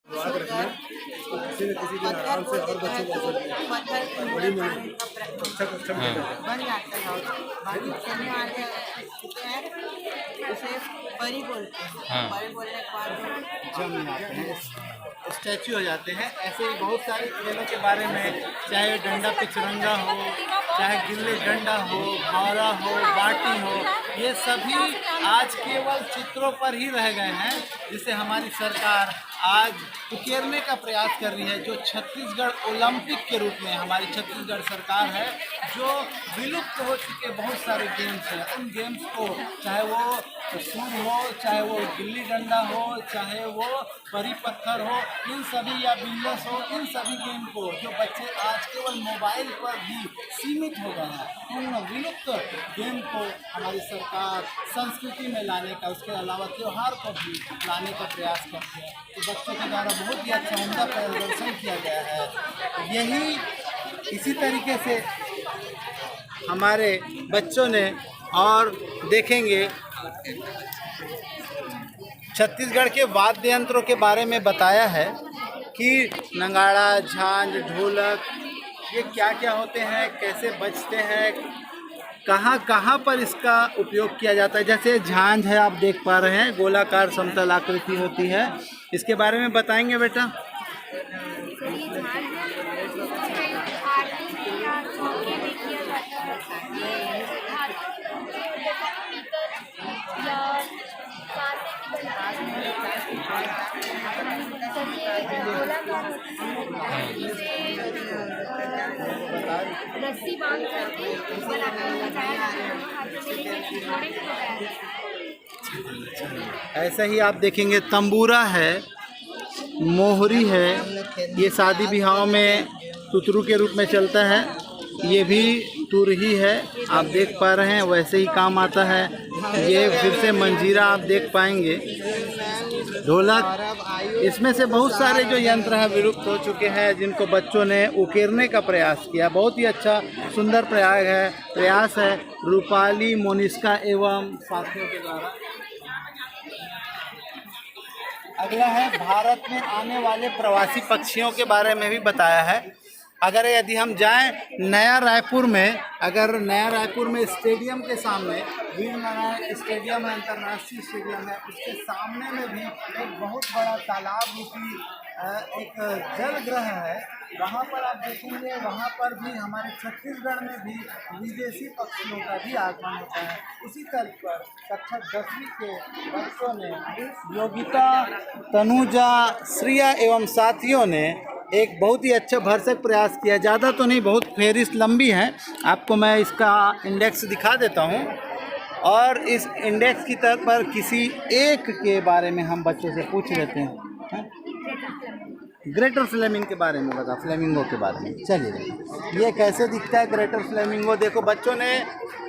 याद रखना, किसी न किसी दिन आराम से और बच्चे जा सकते हैं। बड़ी मेहनत अच्छा बन जाता है। और बाकी चलने वाले होते हैं उसे परी बोलते हैं। परी बोलने के बाद जम जाते हैं, स्टैचू हो जाते हैं। ऐसे ही बहुत सारे खेलों के बारे में, चाहे डंडा पिचरंगा हो, चाहे गिल्ली डंडा हो, भावरा हो, बाटी हो, ये सभी आज केवल चित्रों पर ही रह गए हैं, जिसे हमारी सरकार आज उकेरने का प्रयास कर रही है। जो छत्तीसगढ़ ओलंपिक के रूप में हमारी छत्तीसगढ़ सरकार है, जो विलुप्त हो चुके बहुत सारे गेम्स हैं, उन गेम्स को, चाहे वो सूर हो, चाहे वो गिल्ली डंडा हो, चाहे वो परी पत्थर हो, इन सभी या बिल्लस हो, इन सभी गेम को जो बच्चे आज केवल मोबाइल पर भी सीमित हो गए हैं, उन विलुप्त गेम को हमारी सरकार संस्कृति में लाने का, उसके अलावा त्यौहार को भी लाने का प्रयास करती है। तो बच्चों के द्वारा बहुत ही अच्छा उमदा प्रदर्शन किया गया है। यही इसी तरीके से हमारे बच्चों ने, और देखेंगे छत्तीसगढ़ के वाद्य यंत्रों के बारे में बताया है कि नगाड़ा, झांझ, ढोलक, ये क्या क्या होते हैं, कैसे बजते हैं, कहाँ कहाँ पर इसका उपयोग किया जाता है। जैसे झांझ है, आप देख पा रहे हैं, गोलाकार समतल आकृति होती है। इसके बारे में बताएंगे बेटा? रस्सी बांध करके ऐसा ही आप देखेंगे तंबूरा है, मोहरी है, ये शादी ब्याहों में तुतरू के रूप में चलता है। ये भी तुरही है, आप देख पा रहे हैं, वैसे ही काम आता है। ये फिर से मंजीरा आप देख पाएंगे, ढोलक। इसमें से बहुत सारे जो यंत्र हैं विलुप्त हो चुके हैं, जिनको बच्चों ने उकेरने का प्रयास किया। बहुत ही अच्छा सुंदर प्रयास है रूपाली, मोनिस्का एवं साथियों के द्वारा। अगला है भारत में आने वाले प्रवासी पक्षियों के बारे में भी बताया है। अगर यदि हम जाएं नया रायपुर में, अगर नया रायपुर में स्टेडियम के सामने वीर नारायण स्टेडियम है, अंतर्राष्ट्रीय स्टेडियम है, उसके सामने में भी एक बहुत बड़ा तालाब रूपी एक जल ग्रह है। वहाँ पर आप देखेंगे, वहाँ पर भी हमारे छत्तीसगढ़ में भी विदेशी पक्षियों का भी आगमन होता है। उसी तर्ज पर कक्षा 10वीं के बच्चों ने, योगिता, तनुजा, श्रिया एवं साथियों ने एक बहुत ही अच्छा भरसक प्रयास किया। ज़्यादा तो नहीं, बहुत फेहरिस्त लंबी है। आपको मैं इसका इंडेक्स दिखा देता हूँ, और इस इंडेक्स की तरफ पर किसी एक के बारे में हम बच्चों से पूछ लेते हैं। ग्रेटर फ्लेमिंग के बारे में बता, फ्लेमिंगो के बारे में। चलिए, ये कैसे दिखता है ग्रेटर फ्लेमिंगो? देखो बच्चों ने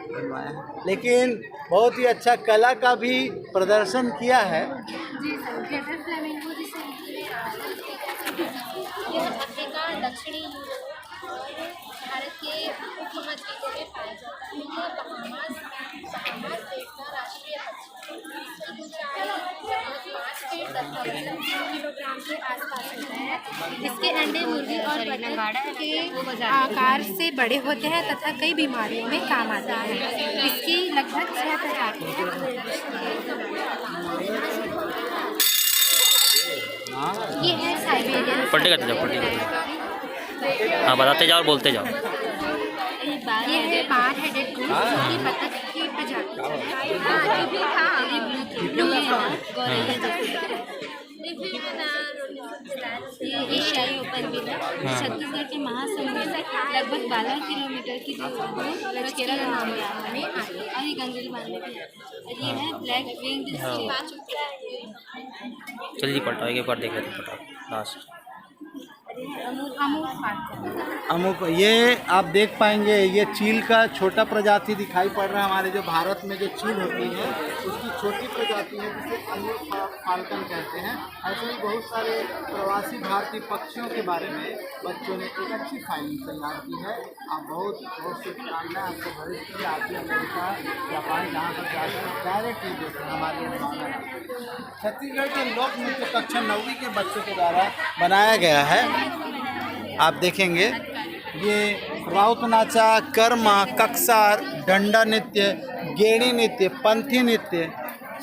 बनवाया है, लेकिन बहुत ही अच्छा कला का भी प्रदर्शन किया है। जी सर, ग्रेटर फ्लेमिंगो जिसे यह अफ्रीका, दक्षिणी यूरोप और भारत के उपमहाद्वीपों में पाया जाता है। यह बहामास देश का राष्ट्रीय पक्षी है। इसकी ऊंचाई लगभग 5 फीट 10 किलोग्राम के आसपास होता है। इसके अंडे मुर्गी और बतख के आकार से बड़े होते हैं तथा कई बीमारियों में काम आते हैं। इसकी लगभग 6 प्रजातियां ये है साइबेरियन। पलटे करते जाओ, पलटे करते जाओ। हाँ, बताते जाओ और बोलते जाओ। ये है बार हेडेड गूस, जो कि बतख की प्रजाति है। एशियाई उपद्वीप छत्तीसगढ़ के महासमुंद से लगभग 12 किलोमीटर की दूर लचकेरा नाम में आती है, और ये गंगेली बांधने की है। ये है ब्लैक विंग्ड चलिए पलटाओ, एक बार देख लेते हैं, पलटाओ लास्ट। कहते हैं अमूल फारचंद। अमुक ये आप देख पाएंगे, ये चील का छोटा प्रजाति दिखाई पड़ रहा है। हमारे जो भारत में जो चील होती है उसकी छोटी प्रजाति है जिसे अमूल फाल्कन कहते हैं। ऐसे ही बहुत सारे प्रवासी भारतीय पक्षियों के बारे में बच्चों ने एक अच्छी फाइलिंग तैयार की है। आप बहुत बहुत शुभकामनाएं आपको भविष्य के आगे अमेरिका जापान जहाँ पर जाते हैं डायरेक्टली देते हैं हमारे यहाँ। छत्तीसगढ़ के लोक नृत्य कक्षा 9वीं के बच्चों के द्वारा बनाया गया है। आप देखेंगे ये राउत नाचा, कर्मा, कक्सार, डंडा नृत्य, गेड़ी नृत्य, पंथी नृत्य,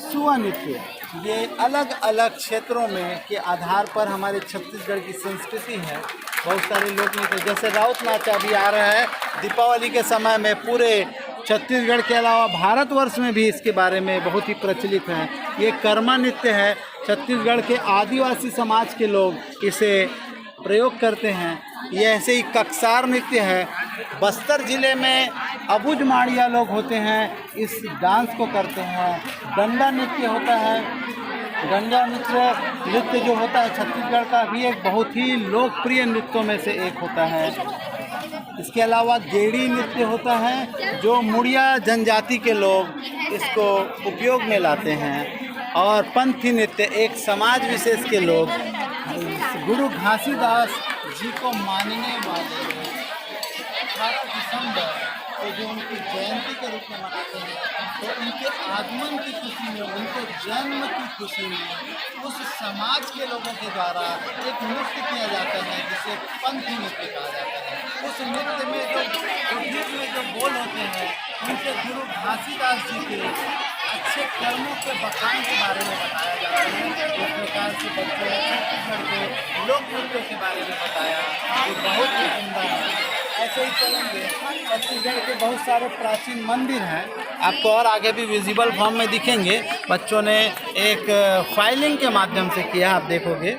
सुआ नृत्य, ये अलग अलग क्षेत्रों में के आधार पर हमारे छत्तीसगढ़ की संस्कृति है। बहुत सारे लोग नृत्य जैसे राउत नाचा भी आ रहा है दीपावली के समय में। पूरे छत्तीसगढ़ के अलावा भारतवर्ष में भी इसके बारे में बहुत ही प्रचलित है। ये कर्मा नृत्य है, छत्तीसगढ़ के आदिवासी समाज के लोग इसे प्रयोग करते हैं। ये ऐसे ही कक्सार नृत्य है, बस्तर ज़िले में अबुझ माड़िया लोग होते हैं इस डांस को करते हैं। डंडा नृत्य होता है, डंडा नृत्य जो होता है छत्तीसगढ़ का भी एक बहुत ही लोकप्रिय नृत्यों में से एक होता है। इसके अलावा गेड़ी नृत्य होता है जो मुड़िया जनजाति के लोग इसको उपयोग में लाते हैं। और पंथी नृत्य एक समाज विशेष के लोग गुरु घासीदास जी को मानने वाले 18 दिसंबर को जो उनकी जयंती के रूप में मनाते हैं, तो उनके आगमन की खुशी में, उनके जन्म की खुशी में उस समाज के लोगों के द्वारा एक नृत्य किया जाता है जिसे पंथी नृत्य कहा जाता है। उस नृत्य में जो गीत में जो बोल होते हैं उनसे गुरु घासीदास जी के अच्छे कर्मों के बखान के बारे में बताया जाता है। इस प्रकार से बच्चों ने छत्तीसगढ़ के लोक नृत्यों के बारे में बताया जो बहुत ही सुंदर है। ऐसे ही चलेंगे, छत्तीसगढ़ के बहुत सारे प्राचीन मंदिर हैं, आपको और आगे भी विजिबल फॉर्म में दिखेंगे। बच्चों ने एक फाइलिंग के माध्यम से किया, आप देखोगे।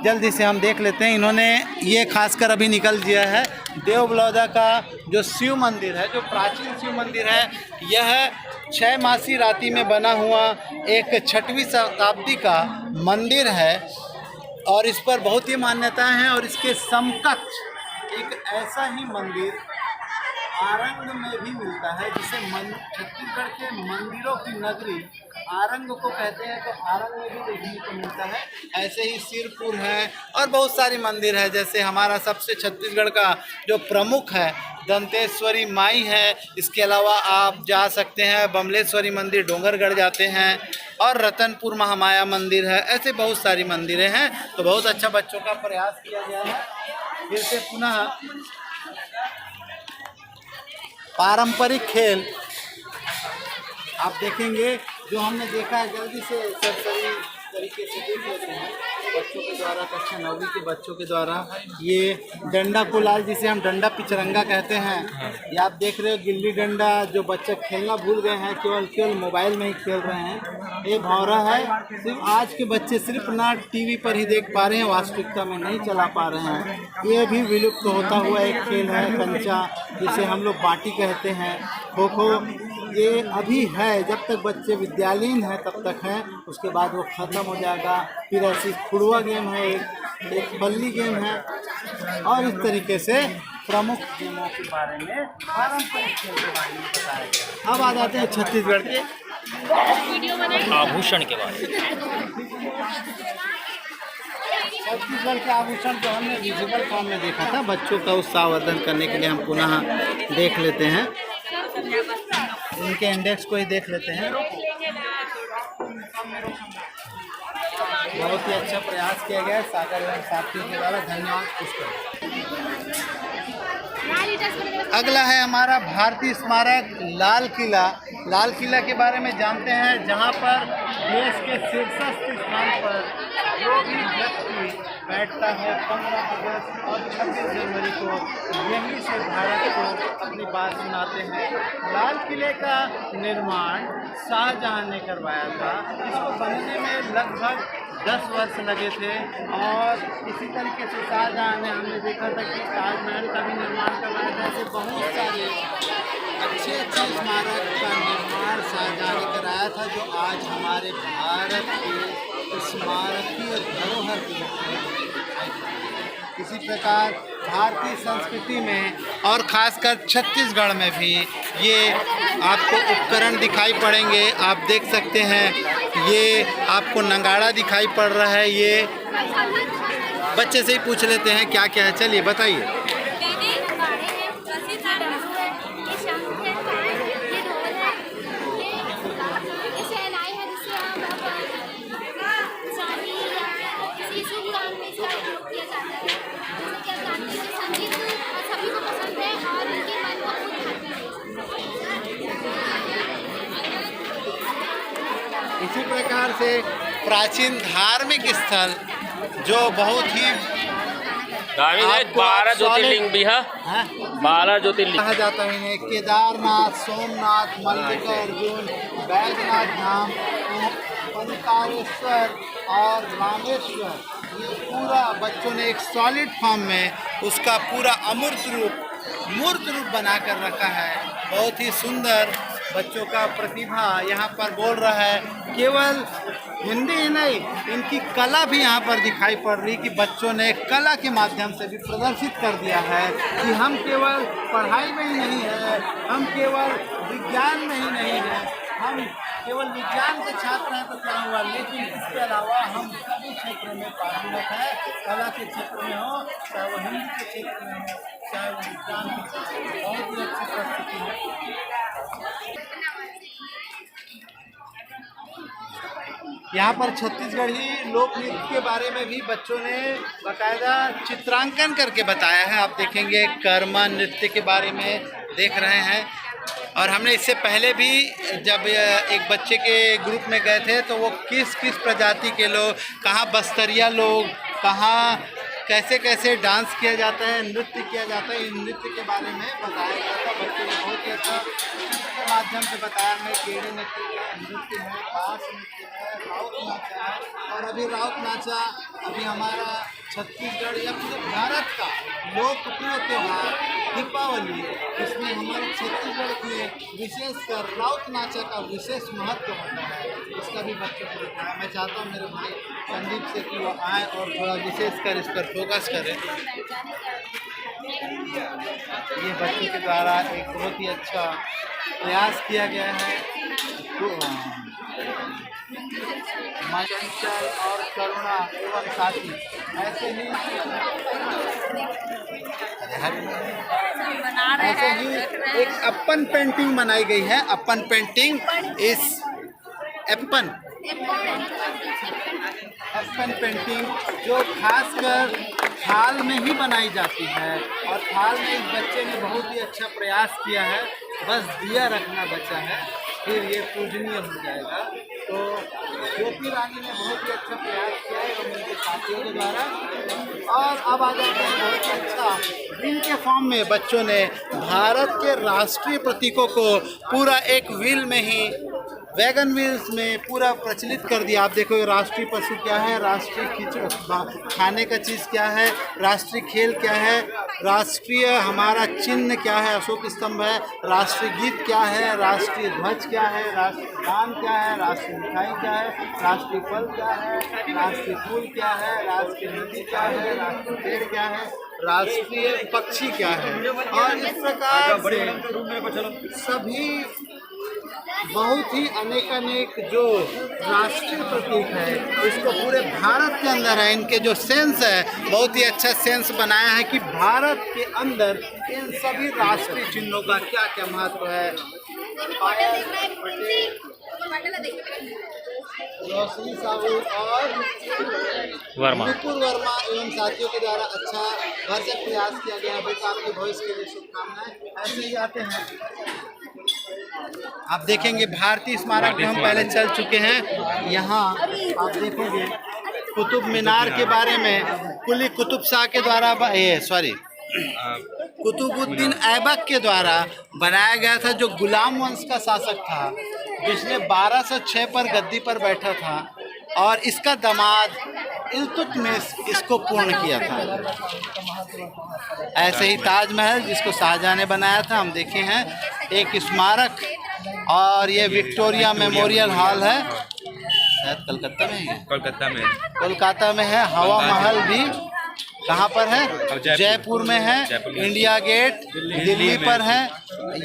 जल्दी से हम देख लेते हैं। इन्होंने ये खासकर अभी निकल दिया है देव बलौदा का जो शिव मंदिर है, जो प्राचीन शिव मंदिर है। यह 6 मासी राती में बना हुआ एक 6वीं शताब्दी का मंदिर है और इस पर बहुत ही मान्यताएं हैं। और इसके समकक्ष एक ऐसा ही मंदिर आरंग में भी मिलता है जिसे छत्तीसगढ़ के मंदिरों की नगरी आरंग को कहते हैं, तो आरंग में भी देखने को मिलता है। ऐसे ही सिरपुर है और बहुत सारी मंदिर है। जैसे हमारा सबसे छत्तीसगढ़ का जो प्रमुख है दंतेश्वरी माई है। इसके अलावा आप जा सकते हैं बमलेश्वरी मंदिर, डोंगरगढ़ जाते हैं, और रतनपुर महामाया मंदिर है। ऐसे बहुत सारी मंदिरें हैं। तो बहुत अच्छा बच्चों का प्रयास किया गया है। फिर से पुनः पारंपरिक खेल आप देखेंगे जो हमने देखा है। जल्दी से सरसरी तरीके से देख लेते हैं बच्चों के द्वारा, कक्षा 9वीं के बच्चों के द्वारा। ये डंडा कुलाल जिसे हम डंडा पिचरंगा कहते हैं, ये आप देख रहे हो। गिल्ली डंडा जो बच्चे खेलना भूल गए हैं, केवल मोबाइल में ही खेल रहे हैं। ये भौरा है, सिर्फ आज के बच्चे सिर्फ ना टीवी पर ही देख पा रहे हैं, वास्तविकता में नहीं चला पा रहे हैं। ये भी विलुप्त होता हुआ एक खेल है कंचा, जिसे हम लोग बाटी कहते हैं। खो खो ये अभी है, जब तक बच्चे विद्यालयीन हैं तब तक है, उसके बाद वो ख़त्म हो जाएगा। फिर ऐसी खुड़वा गेम है, एक बल्ली गेम है, और इस तरीके से प्रमुख गेमों के बारे में, पारंपरिक खेल के बारे में बताया गया। अब आ जाते हैं छत्तीसगढ़ के आभूषण के बारे में। छत्तीसगढ़ के आभूषण जो हमने विजिबल फॉर्म में देखा था, बच्चों का उत्साहवर्धन करने के लिए हम पुनः देख लेते हैं। इनके इंडेक्स को ही देख लेते हैं। बहुत ही अच्छा प्रयास किया गया सागर एवं साथियों के द्वारा, धन्यवाद पुष्कर। अगला है हमारा भारतीय स्मारक लाल किला। लाल किला के बारे में जानते हैं, जहां पर देश के शीर्षस्थ स्थान पर जो भी व्यक्ति बैठता है 15 अगस्त और 26 जनवरी को यहीं से भारत को अपनी बात सुनाते हैं। लाल किले का निर्माण शाहजहां ने करवाया था। इसको बनने में लगभग 10 वर्ष लगे थे, और इसी तरीके से शाहजहां ने, हमने देखा था कि ताजमहल का भी निर्माण करवाया था। ऐसे बहुत सारे अच्छे स्मारक का निर्माण शाहजहां ने कराया था, जो आज हमारे भारत के स्मारकीय धरोहर के रूप में दिखाई देते हैं। इसी प्रकार भारतीय संस्कृति में और ख़ासकर छत्तीसगढ़ में भी ये आपको उपकरण दिखाई पड़ेंगे। आप देख सकते हैं ये आपको नगाड़ा दिखाई पड़ रहा है। ये बच्चे से ही पूछ लेते हैं क्या क्या है, चलिए बताइए। इसी प्रकार से प्राचीन धार्मिक स्थल जो बहुत ही धार्मिक 12 ज्योतिर्लिंग भी है, 12 ज्योतिर्लिंग कहा जाता है इन्हें। केदारनाथ, सोमनाथ, मल्लिकार्जुन, बैजनाथ धाम, ओंकारेश्वर और रामेश्वर, ये पूरा बच्चों ने एक सॉलिड फॉर्म में उसका पूरा मूर्त रूप बना कर रखा है। बहुत ही सुंदर बच्चों का प्रतिभा यहाँ पर बोल रहा है। केवल हिंदी ही नहीं, इनकी कला भी यहाँ पर दिखाई पड़ रही कि बच्चों ने कला के माध्यम से भी प्रदर्शित कर दिया है कि हम केवल पढ़ाई में ही नहीं है, हम केवल विज्ञान में ही नहीं है, हम केवल विज्ञान के छात्र हैं तो क्या हुआ, लेकिन इसके अलावा हम सभी क्षेत्रों में पारंगत हैं। कला के क्षेत्र में हो, चाहे वो हिंदी के क्षेत्र में हो, चाहे वो विज्ञान के क्षेत्र में, बहुत ही अच्छी प्रस्तुति है। यहाँ पर छत्तीसगढ़ी लोक नृत्य के बारे में भी बच्चों ने बाकायदा चित्रांकन करके बताया है। आप देखेंगे कर्मा नृत्य के बारे में देख रहे हैं। और हमने इससे पहले भी जब एक बच्चे के ग्रुप में गए थे तो वो किस किस प्रजाति के लोग, कहाँ बस्तरिया लोग, कहाँ कैसे कैसे डांस किया जाता है, नृत्य किया जाता है, इन नृत्य के बारे में बताया गया था। बच्चों ने बहुत ही अच्छा के माध्यम से बताया है। गेड़ी नृत्य है, बास नृत्य है, राउत नाचा है। और अभी राउत नाचा अभी हमारा छत्तीसगढ़ या पूरे भारत का लोकप्रिय त्यौहार दीपावली, इसमें हमारे छत्तीसगढ़ में विशेषकर राउत नाचा का विशेष महत्व होता है। इसका भी बच्चों को दिखाया। मैं चाहता हूँ मेरे भाई संदीप से कि वो आए और थोड़ा विशेषकर इस पर फोकस करें। ये बच्चों के द्वारा एक बहुत ही अच्छा प्रयास किया गया है। चंचल और करुणा एवं साथी, ऐसे ही एक अपन पेंटिंग बनाई गई है। अपन पेंटिंग इस अपन पेंटिंग जो खासकर थाल में ही बनाई जाती है। और थाल में इस बच्चे ने बहुत ही अच्छा प्रयास किया है। बस दिया रखना बचा है, फिर ये पूजनीय हो जाएगा। तो ज्योति रानी ने बहुत ही अच्छा प्रयास किया है और उनके साथियों के द्वारा। और अब आ जाते हैं बहुत ही अच्छा व्हील के फॉर्म में बच्चों ने भारत के राष्ट्रीय प्रतीकों को पूरा एक व्हील में ही, वैगन व्हील्स में पूरा प्रचलित कर दिया। आप देखो राष्ट्रीय पशु क्या है, राष्ट्रीय खाने का चीज़ क्या है, राष्ट्रीय खेल क्या है, राष्ट्रीय हमारा चिन्ह क्या है, अशोक स्तंभ है, राष्ट्रीय गीत क्या है, राष्ट्रीय ध्वज क्या है, राष्ट्रीय गान क्या है, राष्ट्रीय मिठाई क्या है, राष्ट्रीय फल क्या है, राष्ट्रीय फूल क्या है, राष्ट्रीय नदी क्या है, राष्ट्रीय पेड़ क्या है, राष्ट्रीय पक्षी क्या है। और इस प्रकार से सभी बहुत ही अनेक जो राष्ट्रीय प्रतीक है, इसको पूरे भारत के अंदर है। इनके जो सेंस है, बहुत ही अच्छा सेंस बनाया है कि भारत के अंदर इन सभी राष्ट्रीय चिन्हों का क्या क्या महत्व है। रोशनी साहू और विपुल वर्मा एवं साथियों के द्वारा अच्छा भरसक प्रयास किया गया है। बेटा आपके भविष्य के लिए शुभकामनाएं। ऐसे ही आते हैं, आप देखेंगे भारतीय स्मारक में हम पहले चल चुके हैं। यहाँ आप देखोगे कुतुब मीनार के बारे में कुली कुतुब शाह के द्वारा कुतुबुद्दीन ऐबक के द्वारा बनाया गया था, जो गुलाम वंश का शासक था, जिसने 1206 पर गद्दी पर बैठा था और इसका दामाद इल्तुतमिश इसको पूर्ण किया था। ऐसे ही ताजमहल जिसको शाहजहां ने बनाया था, हम देखे हैं एक स्मारक। और ये विक्टोरिया मेमोरियल हॉल है, शायद कलकत्ता में है, कोलकाता में है। हवा महल भी कहाँ पर है? जयपुर में है। इंडिया गेट दिल्ली पर है।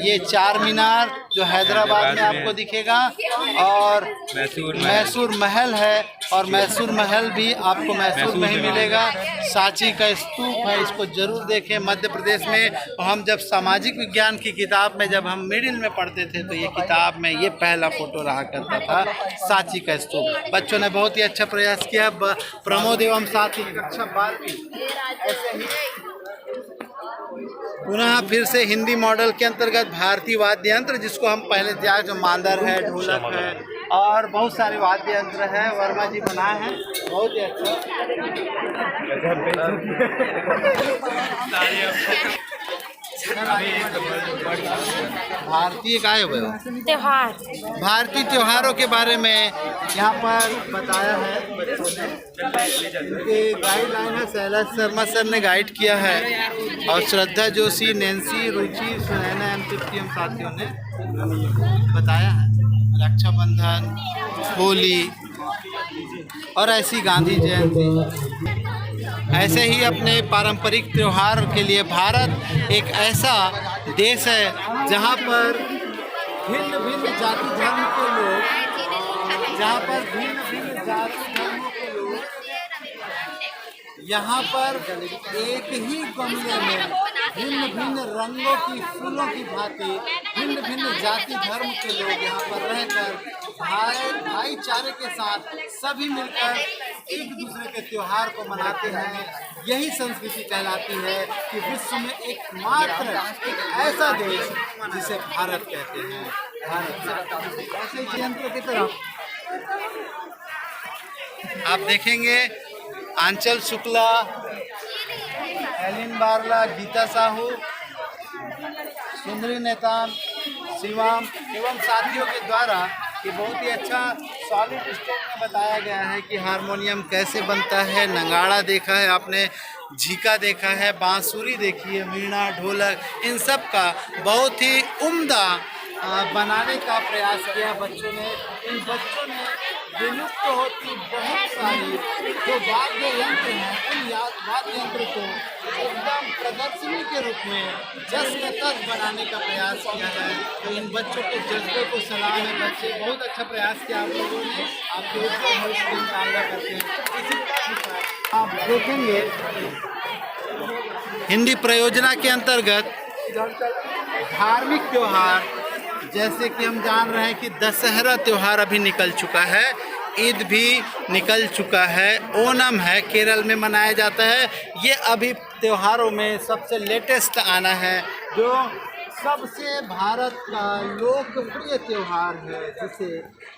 ये चार मीनार जो हैदराबाद में आपको दिखेगा, और मैसूर महल है, और मैसूर महल भी आपको मैसूर में ही मिलेगा। सांची का स्तूप है, इसको जरूर देखें। मध्य प्रदेश में हम जब सामाजिक विज्ञान की किताब में जब हम मिडिल में पढ़ते थे तो ये किताब में ये पहला फोटो रहा करता था, सांची का स्तूप। बच्चों ने बहुत ही अच्छा प्रयास किया। प्रमोद एवं साथी कक्षा 12वीं ऐसे ही पुनः फिर से हिंदी मॉडल के अंतर्गत भारतीय वाद्य यंत्र, जिसको हम पहले दिया, जो मांदर है, ढोलक है और बहुत सारे वाद्य यंत्र है, वर्मा जी बनाए हैं, बहुत ही अच्छा। भारतीय काय हुए त्योहार, भारतीय त्योहारों के बारे में यहाँ पर बताया है बच्चों ने। इनके गाइडलाइन है, शैलेश शर्मा सर ने गाइड किया है, और श्रद्धा जोशी, नैन्सी, रुचि, सुनैना एम तृप्ति एम साथियों ने बताया है। रक्षाबंधन, होली और ऐसी गांधी जयंती, ऐसे ही अपने पारंपरिक त्यौहार के लिए भारत एक ऐसा देश है जहाँ पर भिन्न भिन्न जाति धर्म के लोग, जहाँ पर भिन्न भिन्न जाति धर्मों के लोग यहाँ पर एक ही गमले में भिन्न भिन्न रंगों की फूलों की भांति भिन्न भिन्न जाति धर्म के लोग यहाँ पर रहकर भाईचारे के साथ सभी मिलकर एक दूसरे के त्योहार को मनाते हैं। यही संस्कृति कहलाती है कि विश्व में एकमात्र एक ऐसा देश जिसे भारत कहते हैं। भारत ऐसे यंत्र की तरफ आप देखेंगे आंचल शुक्ला, एलिन बारला, गीता साहू, सुंदरी नेतान, शिवम एवं साथियों के द्वारा ये बहुत ही अच्छा सॉलिड स्टेट में बताया गया है कि हारमोनियम कैसे बनता है। नगाड़ा देखा है आपने, झीका देखा है, बांसुरी देखी है, वीणा, ढोलक, इन सब का बहुत ही उम्दा बनाने का प्रयास किया बच्चों ने। इन बच्चों ने विलुप्त होती बहुत सारी जो वाद्य यंत्र हैं, उन वाद्य यंत्र को एकदम प्रदर्शनी के रूप में जस का तस बनाने का प्रयास किया है। तो इन बच्चों के जज्बे को सलाम है। बच्चे बहुत अच्छा प्रयास किया आप लोगों ने, आपके उज्जवल भविष्य की कामना करते हैं। इसी प्रकार आप देखेंगे हिंदी प्रयोजना के अंतर्गत धार्मिक त्योहार, जैसे कि हम जान रहे हैं कि दशहरा त्यौहार अभी निकल चुका है, ईद भी निकल चुका है, ओणम है, केरल में मनाया जाता है। ये अभी त्योहारों में सबसे लेटेस्ट आना है, जो सबसे भारत का लोकप्रिय त्यौहार है, जिसे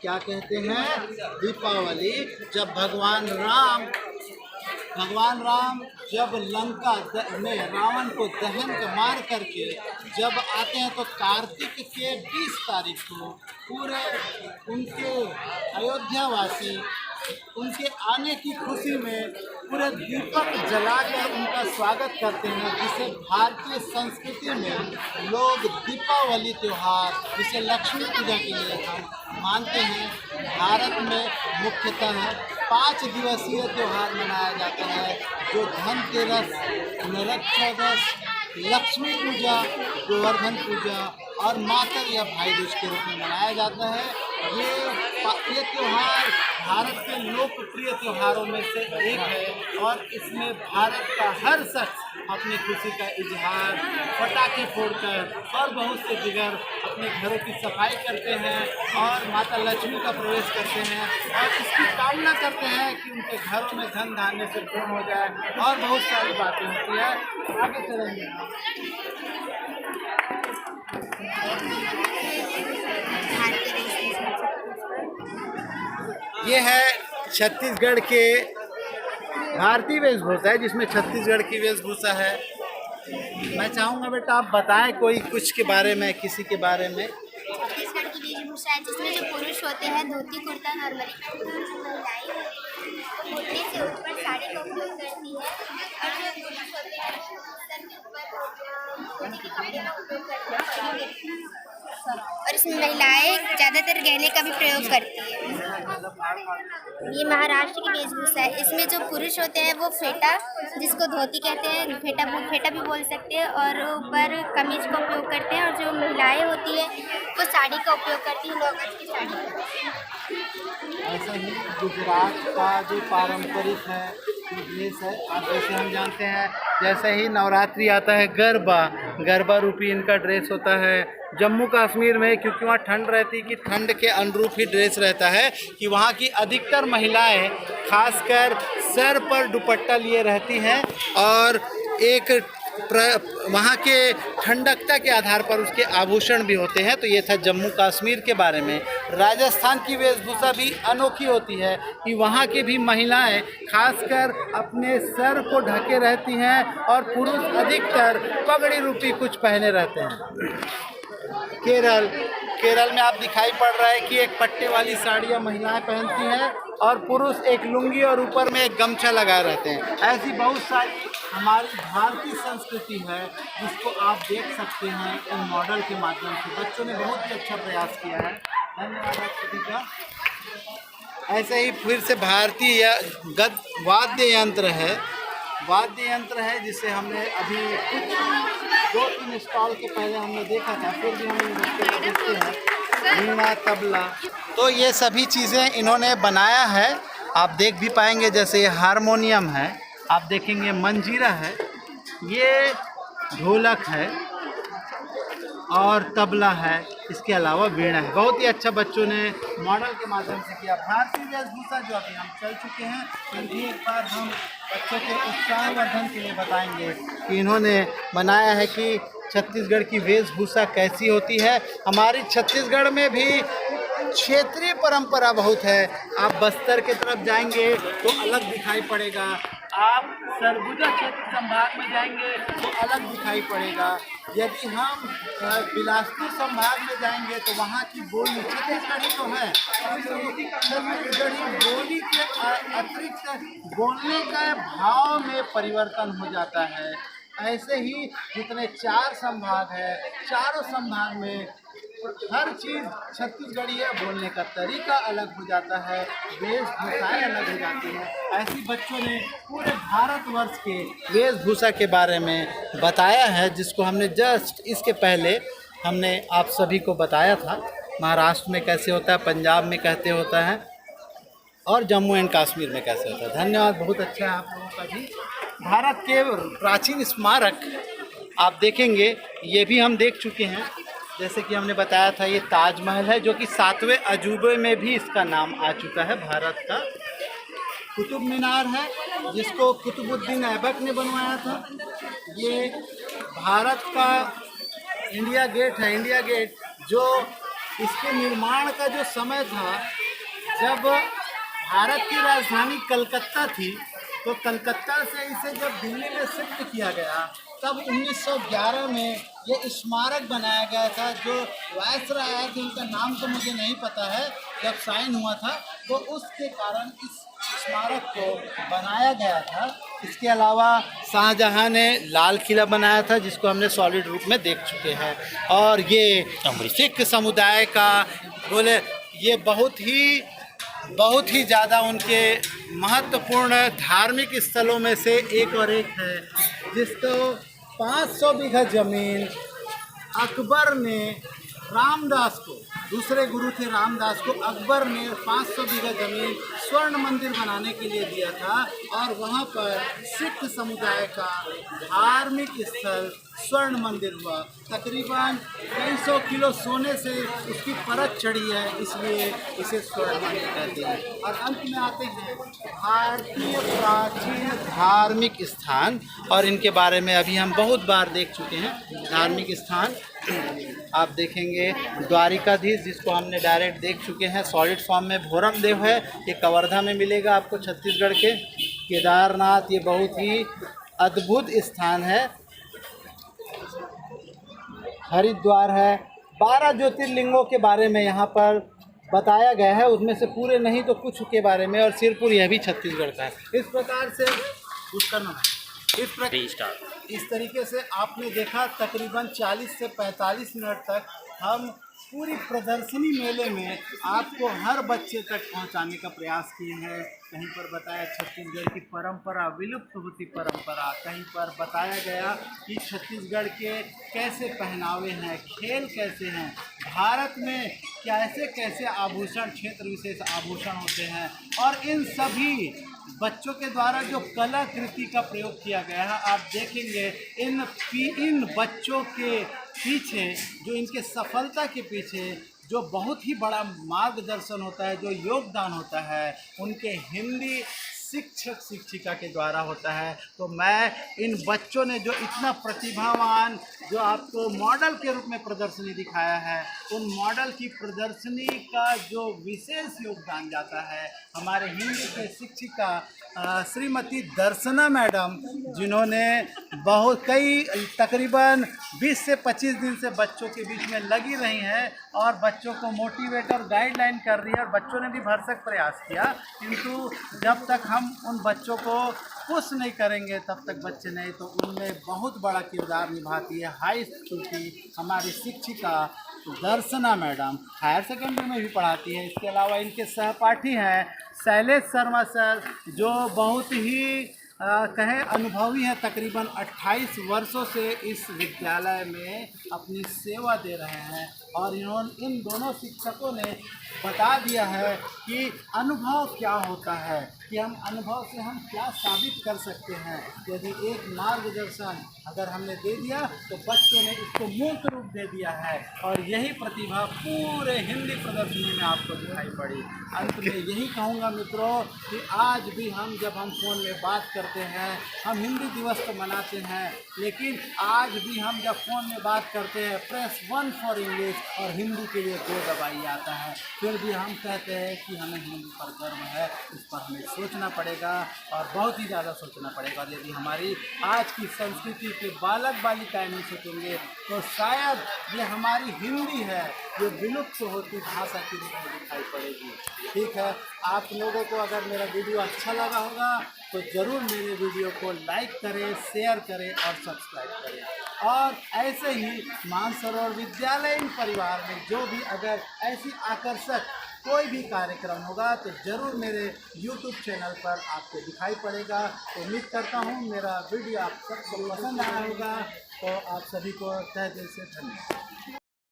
क्या कहते हैं? दीपावली। जब भगवान राम जब लंका में रावण को दहन कर मार करके जब आते हैं तो कार्तिक के 20 तारीख को पूरे उनके अयोध्यावासी उनके आने की खुशी में पूरे दीपक जलाकर उनका स्वागत करते हैं, जिसे भारतीय संस्कृति में लोग दीपावली त्यौहार, जिसे लक्ष्मी पूजा के लिए हम मानते हैं। भारत में मुख्यतः 5 दिवसीय त्यौहार मनाया जाता है, जो धनतेरस, नरक चौदस, लक्ष्मी पूजा, गोवर्धन पूजा और मातर या भाई दूज के रूप में मनाया जाता है। ये त्यौहार भारत के लोकप्रिय त्योहारों में से एक है, और इसमें भारत का हर शख्स अपनी खुशी का इजहार पटाखे फोड़कर और बहुत से दिगर अपने घरों की सफाई करते हैं और माता लक्ष्मी का प्रवेश करते हैं, और इसकी कामना करते हैं कि उनके घरों में धन धान्य से पूर्ण हो जाए, और बहुत सारी बातें होती है। आगे चलेंगे। ये है छत्तीसगढ़ के भारतीय वेशभूषा है, जिसमें छत्तीसगढ़ की वेशभूषा है। मैं चाहूँगा बेटा आप बताएं कोई कुछ के बारे में, किसी के बारे में। छत्तीसगढ़ की वेशभूषा है, जिसमें जो पुरुष होते हैं धोती कुर्ता नॉर्मली पहनते हैं, जो महिलाएं घुटने से ऊपर साड़ी का उपयोग करती है, और जो पुरुष होते हैं सर के ऊपर धोती के कपड़े का उपयोग करते हैं, और इसमें महिलाएं ज़्यादातर गहने का भी प्रयोग करती है। ये महाराष्ट्र की वेशभूषा है, इसमें जो पुरुष होते हैं वो फेटा जिसको धोती कहते हैं, फेटा भी बोल सकते हैं, और ऊपर कमीज का उपयोग करते हैं, और जो महिलाएं होती है वो साड़ी का उपयोग करती हैं, 9 गज की साड़ी। ऐसा ही गुजरात का जो पारंपरिक है ड्रेस है, आप जैसे हम जानते हैं, जैसे ही नवरात्रि आता है गरबा रूपी इनका ड्रेस होता है। जम्मू कश्मीर में क्योंकि वहाँ ठंड रहती है कि ठंड के अनुरूप ही ड्रेस रहता है कि वहाँ की अधिकतर महिलाएं खासकर सर पर दुपट्टा लिए रहती हैं और एक वहाँ के ठंडकता के आधार पर उसके आभूषण भी होते हैं। तो ये था जम्मू कश्मीर के बारे में। राजस्थान की वेशभूषा भी अनोखी होती है कि वहाँ की भी महिलाएं खासकर अपने सर को ढके रहती हैं और पुरुष अधिकतर पगड़ी रूपी कुछ पहने रहते हैं। केरल में आप दिखाई पड़ रहा है कि एक पट्टे वाली साड़ियाँ महिलाएं पहनती हैं और पुरुष एक लुंगी और ऊपर में एक गमछा लगाए रहते हैं। ऐसी बहुत सारी हमारी भारतीय संस्कृति है जिसको आप देख सकते हैं इन मॉडल के माध्यम से। बच्चों ने बहुत ही अच्छा प्रयास किया है, धन्यवाद आप सभी का। ऐसे ही फिर से भारतीय वाद्य यंत्र है जिसे हमने अभी कुछ 2-3 स्टॉल के पहले हमने देखा था, फिर भी हम देखते हैं वीणा, तबला। तो ये सभी चीज़ें इन्होंने बनाया है, आप देख भी पाएंगे। जैसे ये हारमोनियम है, आप देखेंगे मंजीरा है, ये ढोलक है और तबला है, इसके अलावा वीणा है। बहुत ही अच्छा बच्चों ने मॉडल के माध्यम से किया। भारतीय वेशभूषा जो अभी हम चल चुके हैं, फिर भी एक बार हम बच्चों के उत्साहवर्धन के लिए बताएंगे कि इन्होंने बनाया है कि छत्तीसगढ़ की वेशभूषा कैसी होती है। हमारी छत्तीसगढ़ में भी क्षेत्रीय परंपरा बहुत है। आप बस्तर के तरफ जाएंगे तो अलग दिखाई पड़ेगा, आप सरगुजा क्षेत्र संभाग में जाएंगे तो अलग दिखाई पड़ेगा। यदि हम बिलासपुर संभाग में जाएंगे तो वहाँ की बोली छत्तीसगढ़ी तो है, छत्तीसगढ़ी बोली के अतिरिक्त बोलने का भाव में परिवर्तन हो जाता है। ऐसे ही जितने 4 संभाग है, चारों संभाग में हर चीज़ छत्तीसगढ़ी है, बोलने का तरीका अलग हो जाता है, वेशभूषाएँ अलग हो जाती हैं। ऐसी बच्चों ने पूरे भारतवर्ष के वेशभूषा के बारे में बताया है, जिसको हमने जस्ट इसके पहले हमने आप सभी को बताया था। महाराष्ट्र में कैसे होता है, पंजाब में कैसे होता है और जम्मू एंड कश्मीर में कैसे होता है। धन्यवाद, बहुत अच्छा है आप लोगों का भी। भारत के प्राचीन स्मारक आप देखेंगे, ये भी हम देख चुके हैं। जैसे कि हमने बताया था, ये ताजमहल है जो कि 7वें अजूबे में भी इसका नाम आ चुका है भारत का। कुतुब मीनार है जिसको कुतुबुद्दीन ऐबक ने बनवाया था। ये भारत का इंडिया गेट है, इंडिया गेट जो इसके निर्माण का जो समय था, जब भारत की राजधानी कलकत्ता थी, तो कलकत्ता से इसे जब दिल्ली में शिफ्ट किया गया तब 1911 में ये स्मारक बनाया गया था। जो वायसराय आए थे, उनका नाम तो मुझे नहीं पता है, जब साइन हुआ था तो उसके कारण इस स्मारक को बनाया गया था। इसके अलावा शाहजहां ने लाल किला बनाया था जिसको हमने सॉलिड रूप में देख चुके हैं। और ये सिख समुदाय का बोले ये बहुत ही ज़्यादा उनके महत्वपूर्ण धार्मिक स्थलों में से एक और एक है, जिसको 500 बीघा ज़मीन अकबर ने रामदास को, दूसरे गुरु थे रामदास को, अकबर ने 500 बीघा ज़मीन स्वर्ण मंदिर बनाने के लिए दिया था। और वहाँ पर सिख समुदाय का धार्मिक स्थल स्वर्ण मंदिर हुआ। तकरीबन 250 किलो सोने से उसकी परत चढ़ी है, इसलिए इसे स्वर्ण मंदिर कहते हैं। और अंत में आते हैं भारतीय प्राचीन धार्मिक स्थान, और इनके बारे में अभी हम बहुत बार देख चुके हैं। धार्मिक स्थान आप देखेंगे द्वारिकाधीश, जिसको हमने डायरेक्ट देख चुके हैं सॉलिड फॉर्म में। भोरम देव है, ये कवर्धा में मिलेगा आपको छत्तीसगढ़ के। केदारनाथ, ये बहुत ही अद्भुत स्थान है। हरिद्वार है। 12 ज्योतिर्लिंगों के बारे में यहाँ पर बताया गया है, उसमें से पूरे नहीं तो कुछ के बारे में। और सिरपुर, यह भी छत्तीसगढ़ का है। इस प्रकार से कुछ करना है। इस तरीके से आपने देखा तकरीबन 40 से 45 मिनट तक हम पूरी प्रदर्शनी मेले में आपको हर बच्चे तक पहुंचाने का प्रयास किए हैं। कहीं पर बताया छत्तीसगढ़ की परंपरा, विलुप्त होती परंपरा, कहीं पर बताया गया कि छत्तीसगढ़ के कैसे पहनावे हैं, खेल कैसे हैं, भारत में कैसे कैसे आभूषण, क्षेत्र विशेष आभूषण होते हैं, और इन सभी बच्चों के द्वारा जो कलाकृति का प्रयोग किया गया है, आप देखेंगे इन बच्चों के पीछे, जो इनके सफलता के पीछे जो बहुत ही बड़ा मार्गदर्शन होता है, जो योगदान होता है, उनके हिंदी शिक्षक शिक्षिका के द्वारा होता है। तो मैं इन बच्चों ने जो इतना प्रतिभावान, जो आपको मॉडल के रूप में प्रदर्शनी दिखाया है, उन मॉडल की प्रदर्शनी का जो विशेष योगदान जाता है हमारे हिंदी के शिक्षिका श्रीमती दर्शना मैडम, जिन्होंने कई तकरीबन 20 से 25 दिन से बच्चों के बीच में लगी रही हैं और बच्चों को मोटिवेट और गाइडलाइन कर रही है, और बच्चों ने भी भरसक प्रयास किया। किंतु जब तक हम उन बच्चों को पुश नहीं करेंगे तब तक बच्चे नहीं, तो उनमें बहुत बड़ा किरदार निभाती है हाई स्कूल की हमारी शिक्षिका दर्शना मैडम। हायर सेकेंडरी में भी पढ़ाती है। इसके अलावा इनके सहपाठी हैं शैलेश शर्मा सर, जो बहुत ही कहें अनुभवी हैं, तकरीबन 28 वर्षों से इस विद्यालय में अपनी सेवा दे रहे हैं, और इन दोनों शिक्षकों ने बता दिया है कि अनुभव क्या होता है, कि हम अनुभव से हम क्या साबित कर सकते हैं। यदि एक मार्गदर्शन अगर हमने दे दिया तो बच्चों ने इसको मूर्त रूप दे दिया है, और यही प्रतिभा पूरे हिंदी प्रदर्शनी में आपको दिखाई पड़ी। अंत में यही कहूँगा मित्रों कि आज भी जब हम फ़ोन में बात करते हैं, हम हिंदी दिवस तो मनाते हैं, लेकिन आज भी हम जब फ़ोन में बात करते हैं प्रेस 1 फॉर इंग्लिश और हिंदी के लिए 2 दबाई आता है, फिर भी हम कहते हैं कि हमें हिंदी पर गर्व है। इस पर हमें सोचना पड़ेगा, और बहुत ही ज़्यादा सोचना पड़ेगा। और यदि हमारी आज की संस्कृति के बालक बालिकाएँ नहीं सोचेंगे तो शायद ये हमारी हिंदी है जो विलुप्त होती भाषा की रूप में दिखाई पड़ेगी। ठीक है, आप लोगों को अगर मेरा वीडियो अच्छा लगा होगा तो ज़रूर मेरे वीडियो को लाइक करें, शेयर करें और सब्सक्राइब करें। और ऐसे ही मानसरोवर विद्यालय परिवार में जो भी अगर ऐसी आकर्षक कोई भी कार्यक्रम होगा तो ज़रूर मेरे YouTube चैनल पर आपको दिखाई पड़ेगा। तो उम्मीद करता हूँ मेरा वीडियो आप सबको पसंद आया होगा। तो आप सभी को तहे दिल से धन्यवाद।